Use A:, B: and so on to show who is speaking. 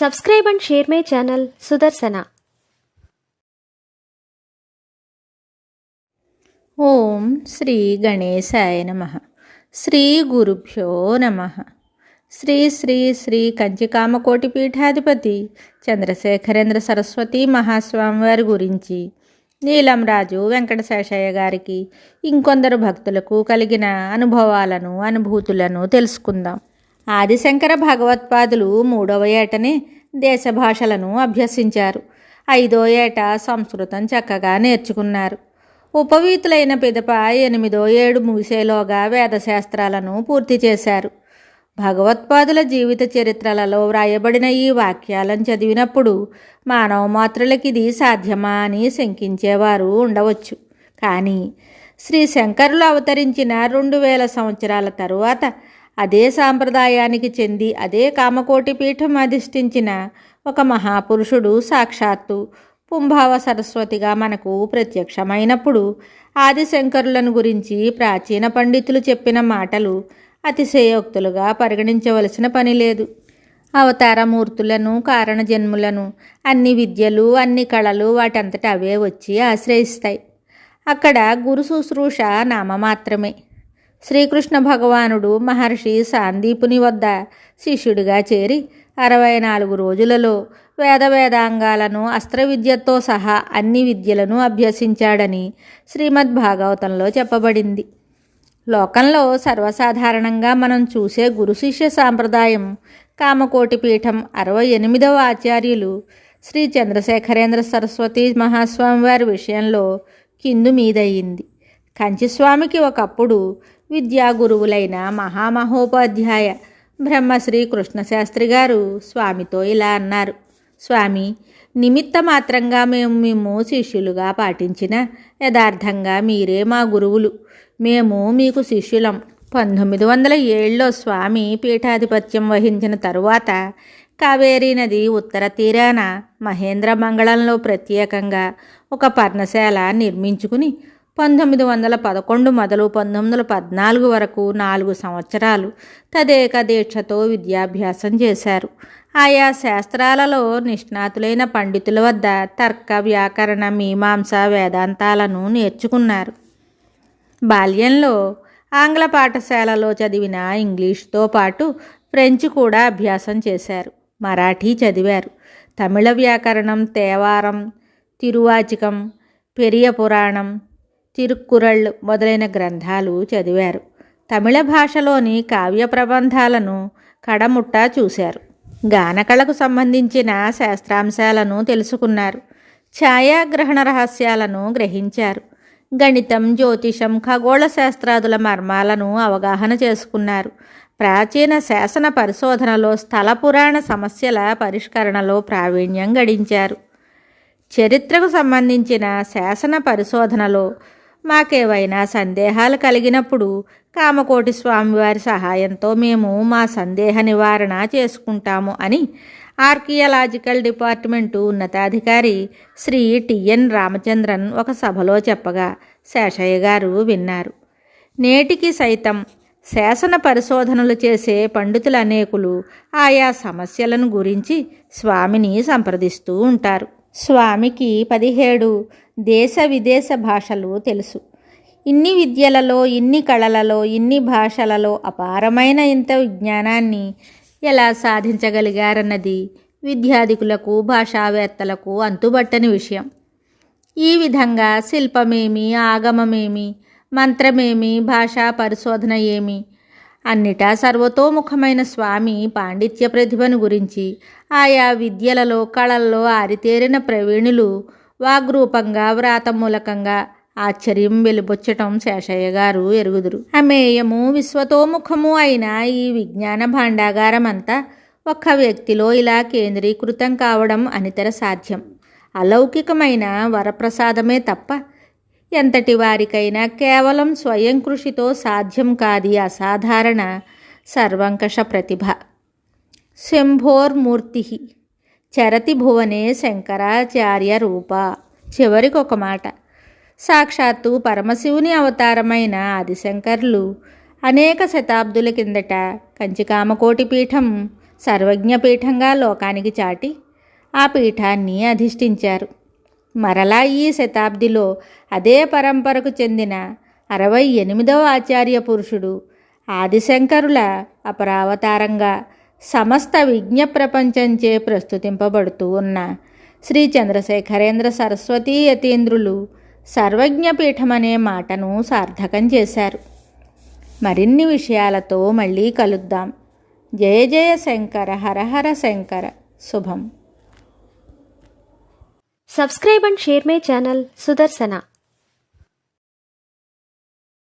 A: Subscribe and share my channel Sudarsana.
B: ఓం శ్రీ గణేశాయ నమః. శ్రీ గురుభ్యో నమః. శ్రీ శ్రీ శ్రీ కంచికామకోటి పీఠాధిపతి చంద్రశేఖరేంద్ర సరస్వతి మహాస్వామి వారి గురించి నీలంరాజు వెంకటశేషయ్య గారికి ఇంకొందరు భక్తులకు కలిగిన అనుభూతులను తెలుసుకుందాం. ఆదిశంకర భగవత్పాదులు 3వ ఏటనే దేశ భాషలను అభ్యసించారు. 5వ ఏట సంస్కృతం చక్కగా నేర్చుకున్నారు. ఉపవీతులైన పిదప 8వ ఏడు ముగిసేలోగా వేదశాస్త్రాలను పూర్తి చేశారు. భగవత్పాదుల జీవిత చరిత్రలలో వ్రాయబడిన ఈ వాక్యాలను చదివినప్పుడు మానవ మాత్రులకి ఇది సాధ్యమా అని శంకించేవారు ఉండవచ్చు. కానీ శ్రీ శంకరులు అవతరించిన 2000 సంవత్సరాల తరువాత అదే సాంప్రదాయానికి చెంది అదే కామకోటి పీఠం అధిష్ఠించిన ఒక మహాపురుషుడు సాక్షాత్తు పుంభావ సరస్వతిగా మనకు ప్రత్యక్షమైనప్పుడు ఆదిశంకరులను గురించి ప్రాచీన పండితులు చెప్పిన మాటలు అతిశయోక్తులుగా పరిగణించవలసిన పని లేదు. అవతారమూర్తులను, కారణజన్ములను, అన్ని విద్యలు, అన్ని కళలు వాటంతట అవే వచ్చి ఆశ్రయిస్తాయి. అక్కడ గురు శుశ్రూష నామమాత్రమే. శ్రీకృష్ణ భగవానుడు మహర్షి సాందీపుని వద్ద శిష్యుడిగా చేరి 64 రోజులలో వేదాంగాలను అస్త్ర విద్యతో సహా అన్ని విద్యలను అభ్యసించాడని శ్రీమద్భాగవతంలో చెప్పబడింది. లోకంలో సర్వసాధారణంగా మనం చూసే గురు శిష్య సాంప్రదాయం కామకోటి పీఠం 68వ ఆచార్యులు శ్రీ చంద్రశేఖరేంద్ర సరస్వతి మహాస్వామి వారి విషయంలో కిందు మీదయ్యింది. కంచిస్వామికి ఒకప్పుడు విద్యా గురువులైన మహామహోపాధ్యాయ బ్రహ్మశ్రీ కృష్ణశాస్త్రి గారు స్వామితో ఇలా అన్నారు: స్వామి, నిమిత్త మాత్రంగా మేము శిష్యులుగా పాటించిన యథార్థంగా మీరే మా గురువులు. మేము మీకు శిష్యులం. 1907లో స్వామి పీఠాధిపత్యం వహించిన తరువాత కావేరీ నది ఉత్తర తీరాన మహేంద్ర మంగళంలో ప్రత్యేకంగా ఒక పర్ణశాల నిర్మించుకుని 1911 మొదలు 1914 వరకు 4 సంవత్సరాలు తదేక దీక్షతో విద్యాభ్యాసం చేశారు. ఆయా శాస్త్రాలలో నిష్ణాతులైన పండితుల వద్ద తర్క, వ్యాకరణ, మీమాంస, వేదాంతాలను నేర్చుకున్నారు. బాల్యంలో ఆంగ్ల పాఠశాలలో చదివిన ఇంగ్లీష్తో పాటు ఫ్రెంచ్ కూడా అభ్యాసం చేశారు. మరాఠీ చదివారు. తమిళ వ్యాకరణం, తేవారం, తిరువాచికం, పెరియ పురాణం, తిరుక్కురళ్ మొదలైన గ్రంథాలు చదివారు. తమిళ భాషలోని కావ్య ప్రబంధాలను కడముట్టా చూశారు. గానకళకు సంబంధించిన శాస్త్రాంశాలను తెలుసుకున్నారు. ఛాయాగ్రహణ రహస్యాలను గ్రహించారు. గణితం, జ్యోతిషం, ఖగోళ శాస్త్రాదుల మర్మాలను అవగాహన చేసుకున్నారు. ప్రాచీన శాసన పరిశోధనలో, స్థల పురాణ సమస్యల పరిష్కరణలో ప్రావీణ్యం గడించారు. చరిత్రకు సంబంధించిన శాసన పరిశోధనలో మాకేవైనా సందేహాలు కలిగినప్పుడు కామకోటి స్వామివారి సహాయంతో మేము మా సందేహ నివారణ చేసుకుంటాము అని ఆర్కియాలజికల్ డిపార్ట్మెంటు ఉన్నతాధికారి శ్రీ టిఎన్ రామచంద్రన్ ఒక సభలో చెప్పగా శేషయ్య గారు విన్నారు. నేటికి సైతం శాసన పరిశోధనలు చేసే పండితులు అనేకులు ఆయా సమస్యలను గురించి స్వామిని సంప్రదిస్తూ ఉంటారు. స్వామికి 17 దేశ విదేశ భాషలు తెలుసు. ఇన్ని విద్యలలో, ఇన్ని కళలలో, ఇన్ని భాషలలో అపారమైన ఇంత విజ్ఞానాన్ని ఎలా సాధించగలిగారన్నది విద్యాధికులకు, భాషావేత్తలకు అంతుబట్టని విషయం. ఈ విధంగా శిల్పమేమి, ఆగమమేమి, మంత్రమేమి, భాషా పరిశోధన ఏమి, అన్నిటా సర్వతోముఖమైన స్వామి పాండిత్య ప్రతిభను గురించి ఆయా విద్యలలో, కళల్లో ఆరితేరిన ప్రవీణులు వాగ్రూపంగా, వ్రాత మూలకంగా ఆశ్చర్యం వెలుబొచ్చటం శేషయ్య గారు ఎరుగుదురు. అమేయము, విశ్వతోముఖము అయిన ఈ విజ్ఞాన భాండాగారం అంతా ఒక్క వ్యక్తిలో ఇలా కేంద్రీకృతం కావడం అనితర సాధ్యం. అలౌకికమైన వరప్రసాదమే తప్ప ఎంతటి వారికైనా కేవలం స్వయం కృషితో సాధ్యం కాది అసాధారణ సర్వంకష ప్రతిభ. శంభోర్మూర్తి చరతి భువనే శంకరాచార్య రూప. చివరికి ఒక మాట, సాక్షాత్తు పరమశివుని అవతారమైన ఆదిశంకర్లు అనేక శతాబ్దుల కిందట కంచికామకోటి పీఠం సర్వజ్ఞపీఠంగా లోకానికి చాటి ఆ పీఠాన్ని అధిష్ఠించారు. మరలా ఈ శతాబ్దిలో అదే పరంపరకు చెందిన 68వ ఆచార్య పురుషుడు ఆదిశంకరుల అపరావతారంగా సమస్త విజ్ఞ ప్రపంచంచే ప్రస్తుతింపబడుతూ ఉన్న శ్రీ చంద్రశేఖరేంద్ర సరస్వతీ యతీంద్రులు సర్వజ్ఞపీఠమనే మాటను సార్థకం చేశారు. మరిన్ని విషయాలతో మళ్ళీ కలుద్దాం. జయ జయ శంకర, హర హర శంకర. శుభం.
A: Subscribe and share my channel Sudarsana.